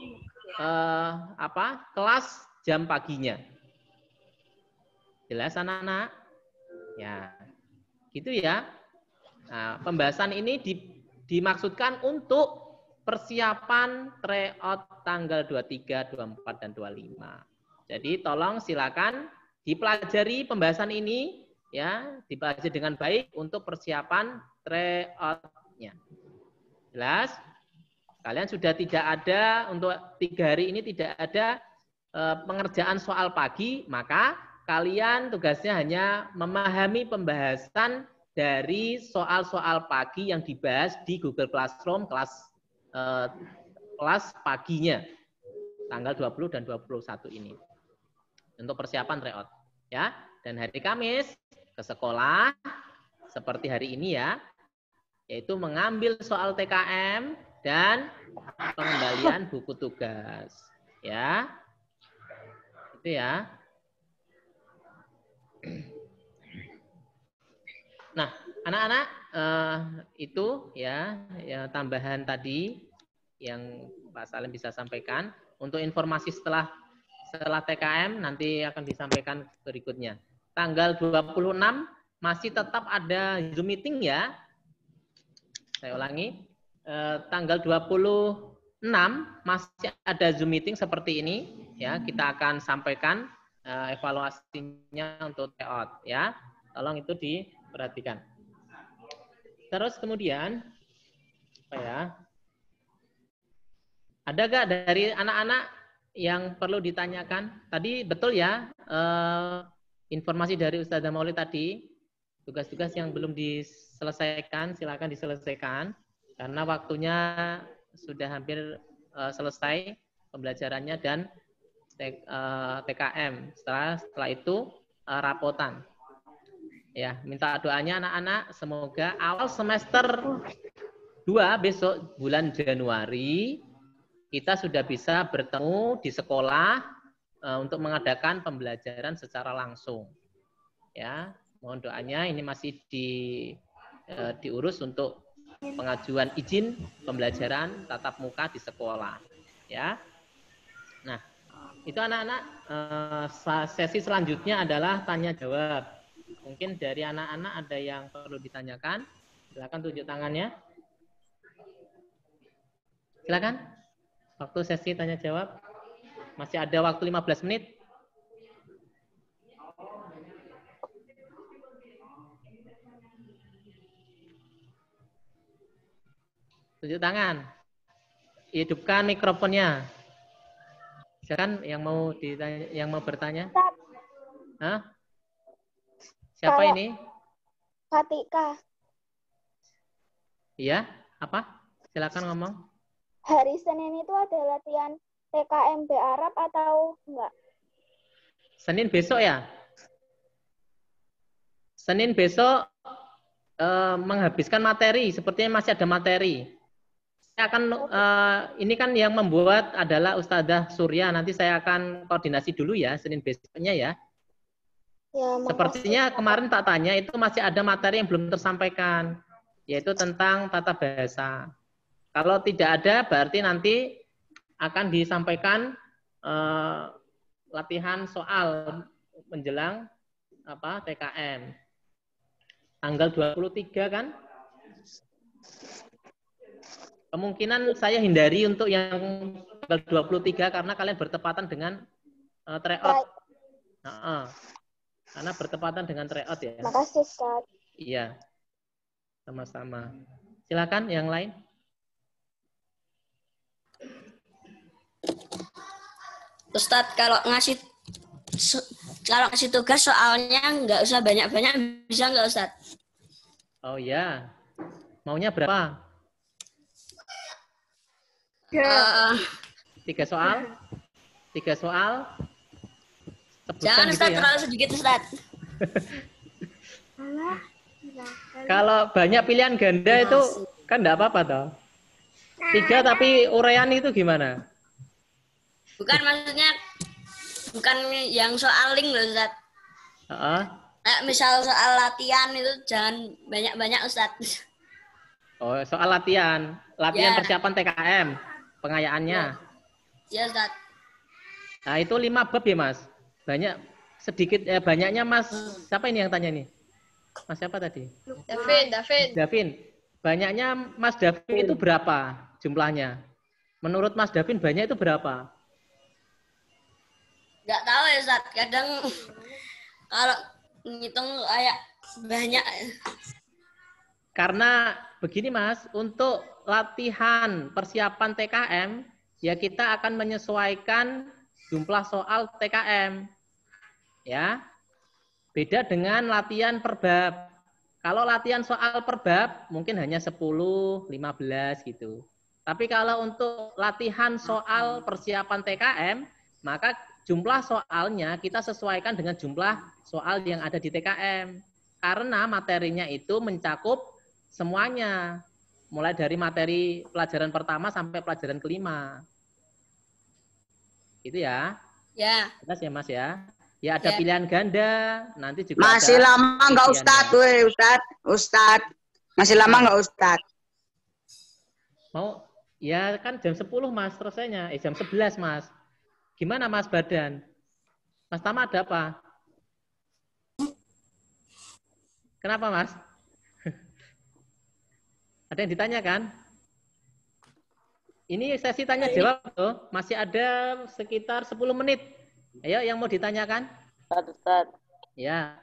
kelas jam paginya. Jelas anak-anak? Ya, gitu ya. Nah, pembahasan ini dimaksudkan untuk persiapan tryout tanggal 23, 24, dan 25. Jadi tolong silakan dipelajari pembahasan ini, ya, dipelajari dengan baik untuk persiapan tryout-nya. Jelas? Kalian sudah tidak ada, untuk 3 hari ini tidak ada pengerjaan soal pagi, maka kalian tugasnya hanya memahami pembahasan dari soal-soal pagi yang dibahas di Google Classroom kelas paginya tanggal 20 dan 21 ini untuk persiapan tryout, ya. Dan hari Kamis ke sekolah seperti hari ini ya, yaitu mengambil soal TKM dan pengembalian buku tugas, ya. Itu ya. Nah, anak-anak itu ya tambahan tadi yang Pak Salim bisa sampaikan. Untuk informasi setelah TKM nanti akan disampaikan berikutnya. Tanggal 26 masih tetap ada Zoom meeting ya. Saya ulangi. Tanggal 26 masih ada Zoom meeting seperti ini ya. Kita akan sampaikan evaluasinya untuk tryout ya. Tolong itu diperhatikan. Terus kemudian apa ya? Ada gak dari anak-anak yang perlu ditanyakan? Tadi betul ya, informasi dari Ustazah Maulid tadi, tugas-tugas yang belum diselesaikan, silakan diselesaikan. Karena waktunya sudah hampir selesai pembelajarannya dan TKM. Setelah itu rapotan. Ya, minta doanya anak-anak, semoga awal semester 2 besok bulan Januari, kita sudah bisa bertemu di sekolah untuk mengadakan pembelajaran secara langsung. Ya, mohon doanya ini masih diurus untuk pengajuan izin pembelajaran tatap muka di sekolah. Ya, nah itu anak-anak. Sesi selanjutnya adalah tanya jawab. Mungkin dari anak-anak ada yang perlu ditanyakan. Silakan tunjuk tangannya. Silakan. Waktu sesi tanya jawab masih ada waktu 15 menit. Tunjuk tangan. Hidupkan mikrofonnya. Silakan yang mau ditanya, yang mau bertanya. Hah? Siapa ini? Fatika. Iya, apa? Silakan ngomong. Hari Senin itu ada latihan TKMB Arab atau enggak? Senin besok ya? Senin besok menghabiskan materi, sepertinya masih ada materi. Saya akan ini kan yang membuat adalah Ustazah Surya. Nanti saya akan koordinasi dulu ya Senin besoknya ya. Ya, sepertinya kemarin tak tanya itu masih ada materi yang belum tersampaikan, yaitu tentang tata bahasa. Kalau tidak ada, berarti nanti akan disampaikan latihan soal menjelang TKM. Tanggal 23 kan? Kemungkinan saya hindari untuk yang tanggal 23 karena kalian bertepatan dengan tryout. Karena bertepatan dengan tryout ya. Makasih, Ustaz. Iya. Sama-sama. Silakan yang lain. Ustadz, kalau ngasih tugas soalnya nggak usah banyak-banyak, bisa nggak Ustadz? Oh ya, maunya berapa? 3 soal? 3 soal? Jangan gitu Ustadz, ya. terlalu sedikit Ustadz. Kalau banyak pilihan ganda itu kan enggak apa-apa toh. 3 tapi uraian itu gimana? Bukan maksudnya, bukan yang soal link loh Ustadz. Kayak misal soal latihan itu jangan banyak-banyak Ustadz. Oh, soal latihan Ya. persiapan TKM, pengayaannya. Ya Ustadz. Nah, itu 5 bab ya, Mas. Banyak sedikit banyaknya Mas. Siapa ini yang tanya nih? Mas siapa tadi? Davin. Banyaknya Mas Davin itu berapa jumlahnya? Menurut Mas Davin banyak itu berapa? Nggak tahu ya Ustadz. Kadang kalau ngitung kayak banyak. Karena begini Mas, untuk latihan persiapan TKM, ya kita akan menyesuaikan jumlah soal TKM. Ya. Beda dengan latihan per bab. Kalau latihan soal per bab mungkin hanya 10, 15 gitu. Tapi kalau untuk latihan soal persiapan TKM, maka jumlah soalnya kita sesuaikan dengan jumlah soal yang ada di TKM. Karena materinya itu mencakup semuanya. Mulai dari materi pelajaran pertama sampai pelajaran kelima. Gitu ya. Ya. Jelas ya Mas ya. Ya ada pilihan ganda, nanti juga masih ada lama nggak Ustadz? Masih lama nggak Ustadz? Mau ya kan jam 10 Mas selesainya, jam 11 Mas. Gimana Mas badan? Mas Tama ada apa? Kenapa Mas? Ada yang ditanyakan? Ini sesi tanya jawab tuh, masih ada sekitar 10 menit. Ayo yang mau ditanyakan? Ustaz. Ya.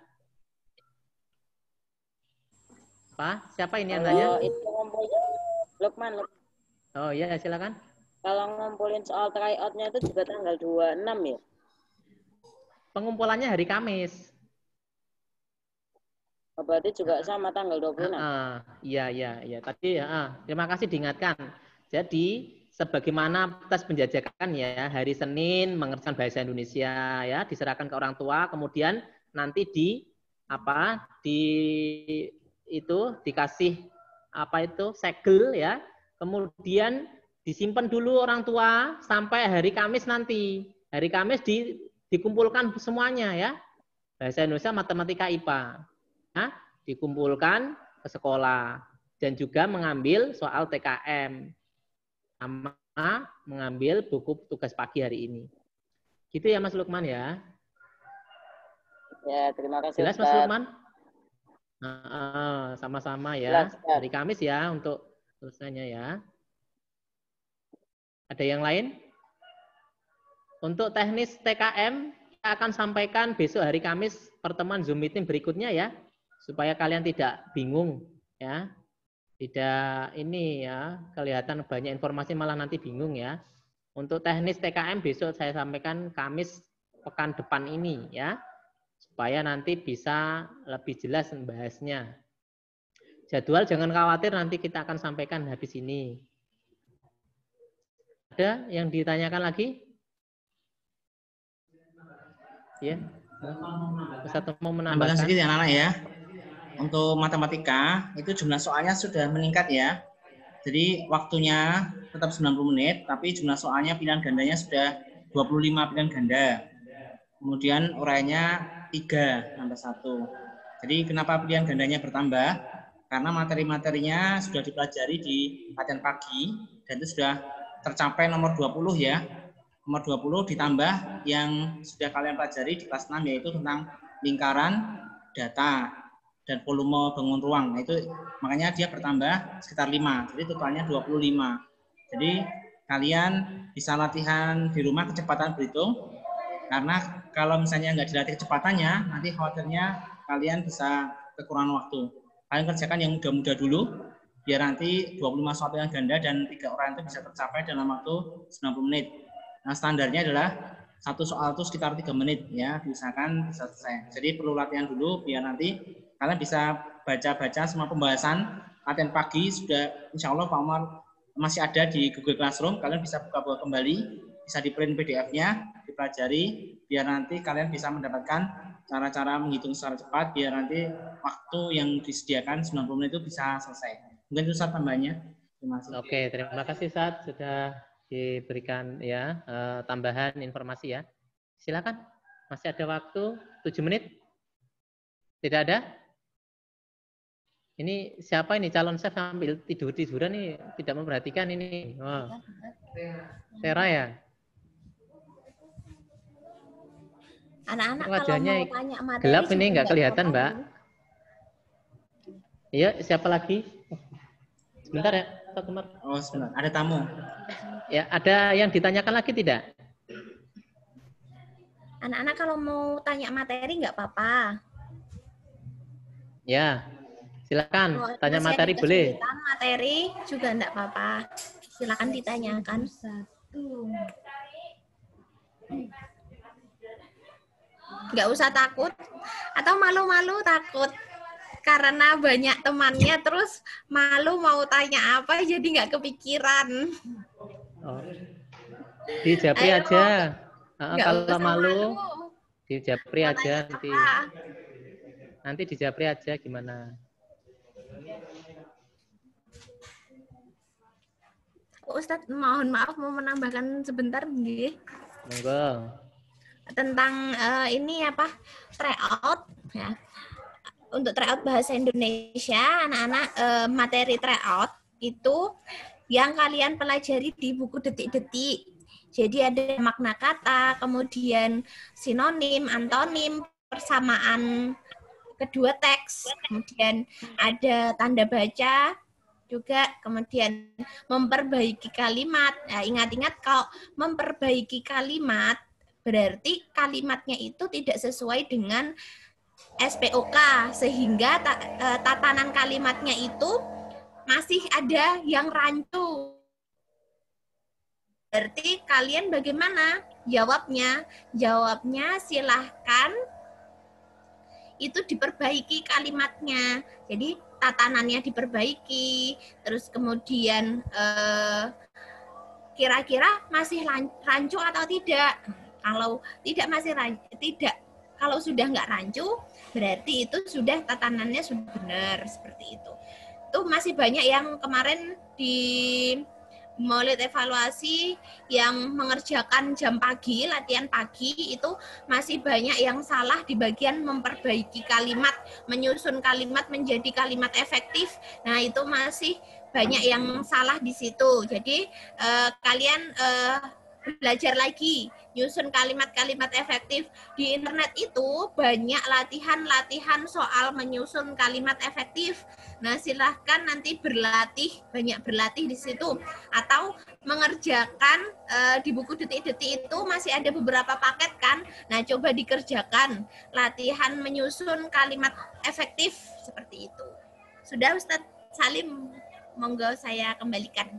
Pak, siapa ini yang tanya? Itu ngumpulin Lukman. Oh iya, silakan. Kalau ngumpulin soal tryout-nya itu juga tanggal 26 ya? Pengumpulannya hari Kamis. Berarti juga sama tanggal 26. Iya. Tadi terima kasih diingatkan. Jadi sebagaimana tes penjajakan ya, hari Senin mengerjakan bahasa Indonesia ya, diserahkan ke orang tua, kemudian nanti dikasih segel ya. Kemudian disimpan dulu orang tua sampai hari Kamis nanti. Hari Kamis dikumpulkan semuanya ya. Bahasa Indonesia, matematika, IPA. Nah, dikumpulkan ke sekolah dan juga mengambil soal TKM. Sama mengambil buku tugas pagi hari ini. Gitu ya Mas Lukman ya. Ya, terima kasih. Jelas Mas Lukman? Sama-sama ya. Jelas. Hari Kamis ya untuk tulisannya ya. Ada yang lain? Untuk teknis TKM kita akan sampaikan besok hari Kamis pertemuan Zoom meeting berikutnya ya. Supaya kalian tidak bingung ya. Tidak ini ya, kelihatan banyak informasi malah nanti bingung ya. Untuk teknis TKM besok saya sampaikan Kamis pekan depan ini ya. Supaya nanti bisa lebih jelas membahasnya. Jadwal jangan khawatir, nanti kita akan sampaikan habis ini. Ada yang ditanyakan lagi? Ya. Ustaz mau menambahkan sedikit ya anak-anak ya. Untuk matematika, itu jumlah soalnya sudah meningkat ya. Jadi waktunya tetap 90 menit, tapi jumlah soalnya pilihan gandanya sudah 25 pilihan ganda. Kemudian uraiannya 3 tambah 1. Jadi kenapa pilihan gandanya bertambah? Karena materi-materinya sudah dipelajari di latihan pagi, dan itu sudah tercapai nomor 20 ya. Nomor 20 ditambah yang sudah kalian pelajari di kelas 6, yaitu tentang lingkaran, data, dan volume bangun ruang. Nah, itu makanya dia bertambah sekitar 5. Jadi totalnya 25. Jadi kalian bisa latihan di rumah kecepatan berhitung. Karena kalau misalnya nggak dilatih kecepatannya, nanti khawatirnya kalian bisa kekurangan waktu. Kalian kerjakan yang mudah-mudah dulu, biar nanti 25 soal pilihan ganda dan 3 orang itu bisa tercapai dalam waktu 90 menit. Nah, standarnya adalah satu soal itu sekitar 3 menit ya, misalkan bisa selesai. Jadi perlu latihan dulu biar nanti kalian bisa baca-baca semua pembahasan latihan pagi. Sudah insya Allah Pak Umar masih ada di Google Classroom. Kalian bisa buka-buka kembali, bisa di print PDF-nya, dipelajari biar nanti kalian bisa mendapatkan cara-cara menghitung secara cepat biar nanti waktu yang disediakan 90 menit itu bisa selesai. Mungkin itu Ustaz tambahannya. Terima kasih. Oke, terima kasih Ustaz sudah diberikan ya tambahan informasi ya. Silakan. Masih ada waktu 7 menit. Tidak ada? Ini siapa ini calon chef sambil tidur-tiduran nih, tidak memperhatikan ini. Wah. Tera ya? Anak-anak kalau wajahnya mau tanya materi gelap ini nggak kelihatan, Mbak. Iya, siapa lagi? Sebentar ya, Pak Umar. Oh, sebentar. Ada tamu. Ya, ada yang ditanyakan lagi tidak? Anak-anak kalau mau tanya materi nggak apa-apa. Ya, silakan. Kalau Tanya masih materi ada boleh. kesulitan materi juga enggak apa-apa. Silakan ditanyakan. Nggak usah takut atau malu-malu takut karena banyak temannya terus malu mau tanya apa jadi nggak kepikiran. Oh. Di Japri Ayo, aja. Kalau usah malu, malu. di Japri Mau aja tanya nanti. apa? Nanti di Japri aja gimana? Ustadz, mohon maaf mau menambahkan sebentar nggih. Monggo. tentang ini apa? Tryout ya. Untuk tryout bahasa Indonesia, anak-anak materi tryout itu yang kalian pelajari di buku detik-detik. Jadi ada makna kata, kemudian sinonim, antonim, persamaan kedua teks, kemudian ada tanda baca juga, kemudian memperbaiki kalimat. Nah, ingat-ingat kalau memperbaiki kalimat berarti kalimatnya itu tidak sesuai dengan SPOK, sehingga tatanan kalimatnya itu masih ada yang rancu. Berarti kalian bagaimana jawabnya? Jawabnya silahkan itu diperbaiki kalimatnya. Jadi tatanannya diperbaiki, terus kemudian kira-kira masih rancu atau tidak. Kalau tidak masih tidak, kalau sudah nggak rancu, berarti itu sudah tatanannya sudah benar, seperti itu. Itu masih banyak yang kemarin di Maulid evaluasi yang mengerjakan jam pagi, latihan pagi, itu masih banyak yang salah di bagian memperbaiki kalimat, menyusun kalimat menjadi kalimat efektif. Nah, itu masih banyak yang salah di situ. Jadi kalian belajar lagi nyusun kalimat-kalimat efektif. Di internet itu banyak latihan-latihan soal menyusun kalimat efektif. Nah, silahkan nanti banyak berlatih di situ. Atau mengerjakan di buku detik-detik itu masih ada beberapa paket kan. Nah, coba dikerjakan latihan menyusun kalimat efektif seperti itu. Sudah Ustadz Salim, monggo saya kembalikan.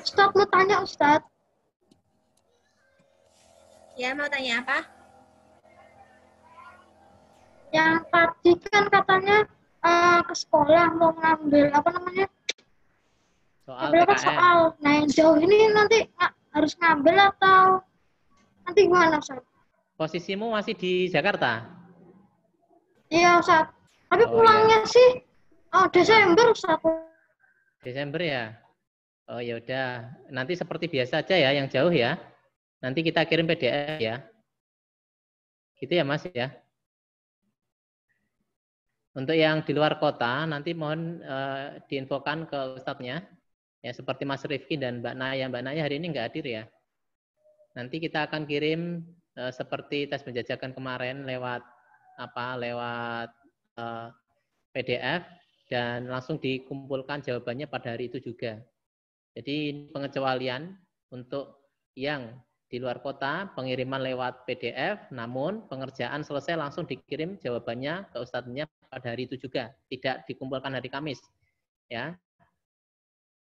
Ustadz mau tanya Ustadz. Ya, mau tanya apa? Yang tadi kan katanya ke sekolah mau ngambil apa namanya? Soal TKM. Soal. Nah, yang jauh ini nanti harus ngambil atau nanti gimana, Ustaz? Posisimu masih di Jakarta? Iya, Ustaz. Tapi pulangnya sih Desember, Ustaz. Desember ya? Oh, ya udah. Nanti seperti biasa aja ya, yang jauh ya. Nanti kita kirim PDF ya. Gitu ya, Mas ya. Untuk yang di luar kota, nanti mohon diinfokan ke Ustadznya. Ya, seperti Mas Rifki dan Mbak Naya. Mbak Naya hari ini nggak hadir ya. Nanti kita akan kirim seperti tes penjajakan kemarin lewat PDF dan langsung dikumpulkan jawabannya pada hari itu juga. Jadi pengecualian untuk yang di luar kota, pengiriman lewat PDF, namun pengerjaan selesai langsung dikirim jawabannya ke ustadznya pada hari itu juga, tidak dikumpulkan hari Kamis. Ya.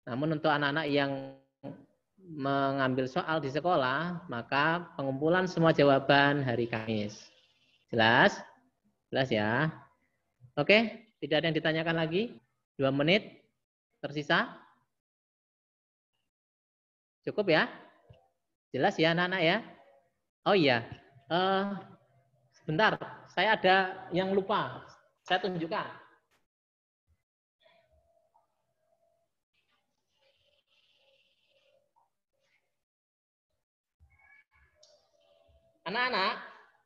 Namun untuk anak-anak yang mengambil soal di sekolah, maka pengumpulan semua jawaban hari Kamis. Jelas? Jelas ya? Oke, tidak ada yang ditanyakan lagi? 2 menit tersisa? Cukup ya? Jelas ya anak-anak ya? Oh iya, sebentar, saya ada yang lupa, saya tunjukkan. Anak-anak,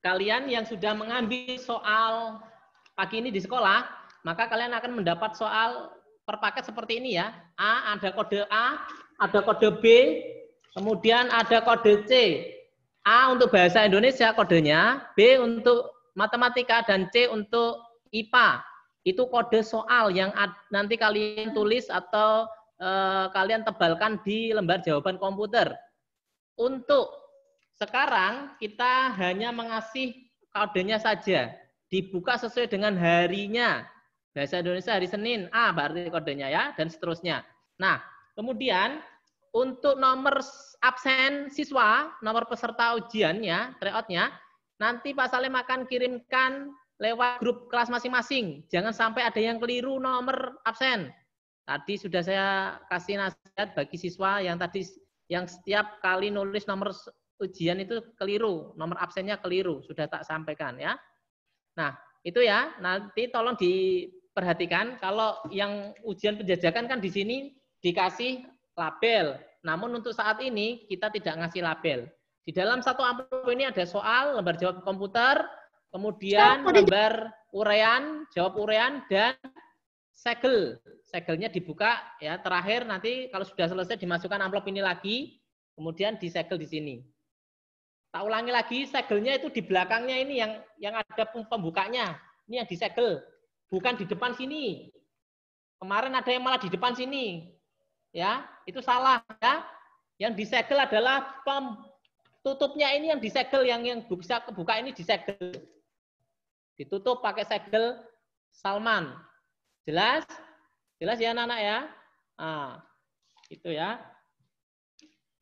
kalian yang sudah mengambil soal pagi ini di sekolah, maka kalian akan mendapat soal per paket seperti ini ya. A, ada kode A, ada kode B, kemudian ada kode C. A untuk bahasa Indonesia kodenya, B untuk matematika, dan C untuk IPA. Itu kode soal yang nanti kalian tulis atau kalian tebalkan di lembar jawaban komputer. Untuk sekarang kita hanya mengasih kodenya saja. Dibuka sesuai dengan harinya. Bahasa Indonesia hari Senin, A berarti kodenya ya, dan seterusnya. Nah, kemudian untuk nomor absen siswa, nomor peserta ujiannya, tryout-nya, nanti Pak Salim akan kirimkan lewat grup kelas masing-masing. Jangan sampai ada yang keliru nomor absen. Tadi sudah saya kasih nasihat bagi siswa yang setiap kali nulis nomor ujian itu keliru, nomor absennya keliru, sudah tak sampaikan ya. Nah, itu ya, nanti tolong diperhatikan kalau yang ujian penjajakan kan di sini dikasih label. Namun untuk saat ini kita tidak ngasih label. Di dalam satu amplop ini ada soal, lembar jawab komputer, kemudian lembar uraian, jawab uraian, dan segel. Segelnya dibuka ya. Terakhir nanti kalau sudah selesai dimasukkan amplop ini lagi, kemudian disegel di sini. Tak ulangi lagi, segelnya itu di belakangnya ini yang ada pembukanya. Ini yang disegel, bukan di depan sini. Kemarin ada yang malah di depan sini. Ya, itu salah ya. Yang disegel adalah tutupnya ini yang disegel, yang bisa kebuka ini disegel. Ditutup pakai segel Salman. Jelas? Jelas ya anak-anak ya? Nah, itu ya.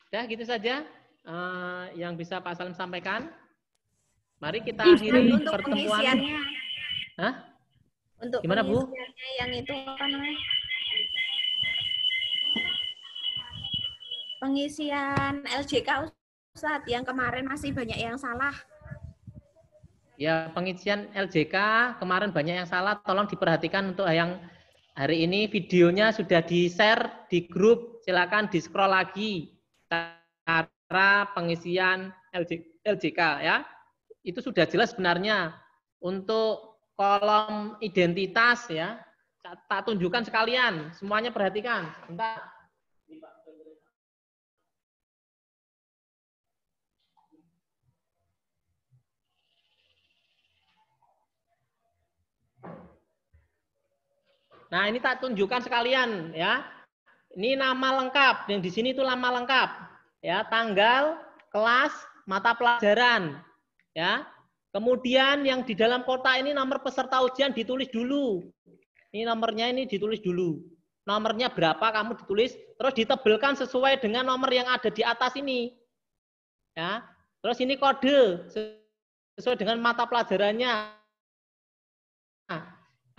Udah gitu saja yang bisa Pak Salim sampaikan. Mari kita akhiri untuk pertemuan. Pengisiannya. Hah? Untuk gimana Bu? Pengisiannya yang itu apa namanya? Pengisian LJK Ustadz, yang kemarin masih banyak yang salah. Ya, pengisian LJK kemarin banyak yang salah. Tolong diperhatikan untuk yang hari ini videonya sudah di-share di grup. Silakan di-scroll lagi cara pengisian LJK ya. Itu sudah jelas sebenarnya. Untuk kolom identitas ya, tak tunjukkan sekalian. Semuanya perhatikan. Bentar. Nah, ini tak tunjukkan sekalian ya. Ini nama lengkap, yang di sini itu nama lengkap. Ya, tanggal, kelas, mata pelajaran. Ya. Kemudian yang di dalam kotak ini nomor peserta ujian ditulis dulu. Ini nomornya ini ditulis dulu. Nomornya berapa kamu ditulis, terus ditebelkan sesuai dengan nomor yang ada di atas ini. Ya. Terus ini kode sesuai dengan mata pelajarannya.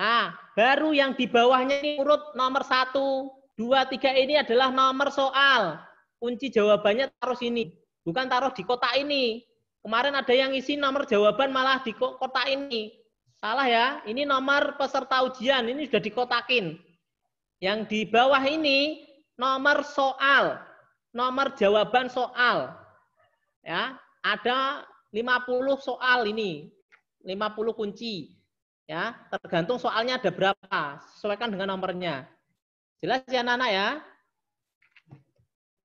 Nah, baru yang di bawahnya ini urut nomor 1, 2, 3 ini adalah nomor soal. Kunci jawabannya taruh sini, bukan taruh di kotak ini. Kemarin ada yang isi nomor jawaban malah di kotak ini. Salah ya, ini nomor peserta ujian, ini sudah dikotakin. Yang di bawah ini nomor soal, nomor jawaban soal. Ya, ada 50 soal ini, 50 kunci. Ya, tergantung soalnya ada berapa, sesuaikan dengan nomornya. Jelas ya anak-anak ya?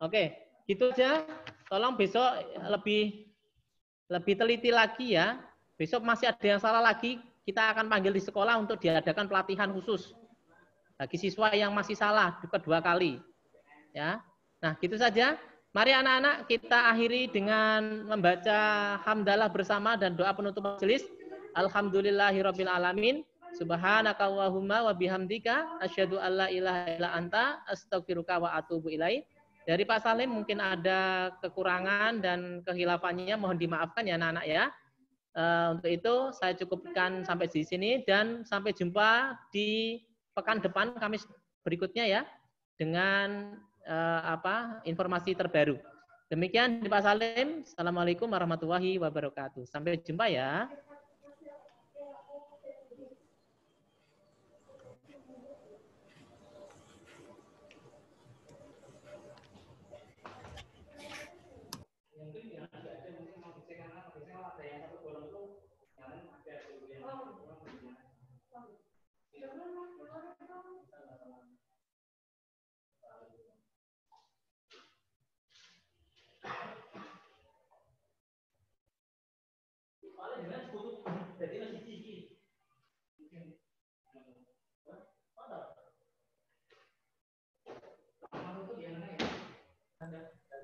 Oke, gitu aja. Tolong besok lebih teliti lagi ya. Besok masih ada yang salah lagi, kita akan panggil di sekolah untuk diadakan pelatihan khusus bagi siswa yang masih salah kedua kali. Ya. Nah, gitu saja. Mari anak-anak kita akhiri dengan membaca hamdalah bersama dan doa penutup majelis. Alhamdulillahirabbil alamin. Subhanaka Allahumma wa bihamdika asyhadu alla ilaha illa anta astaghfiruka wa atubu ilaik. Dari Pak Salim mungkin ada kekurangan dan kehilafannya, mohon dimaafkan ya anak-anak ya. Untuk itu saya cukupkan sampai di sini dan sampai jumpa di pekan depan Kamis berikutnya ya dengan informasi terbaru. Demikian dari Pak Salim. Assalamualaikum warahmatullahi wabarakatuh. Sampai jumpa ya.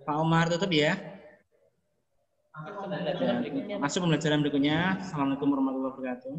Pak Omar tutup ya. Masuk pembelajaran berikutnya. Assalamualaikum warahmatullahi wabarakatuh.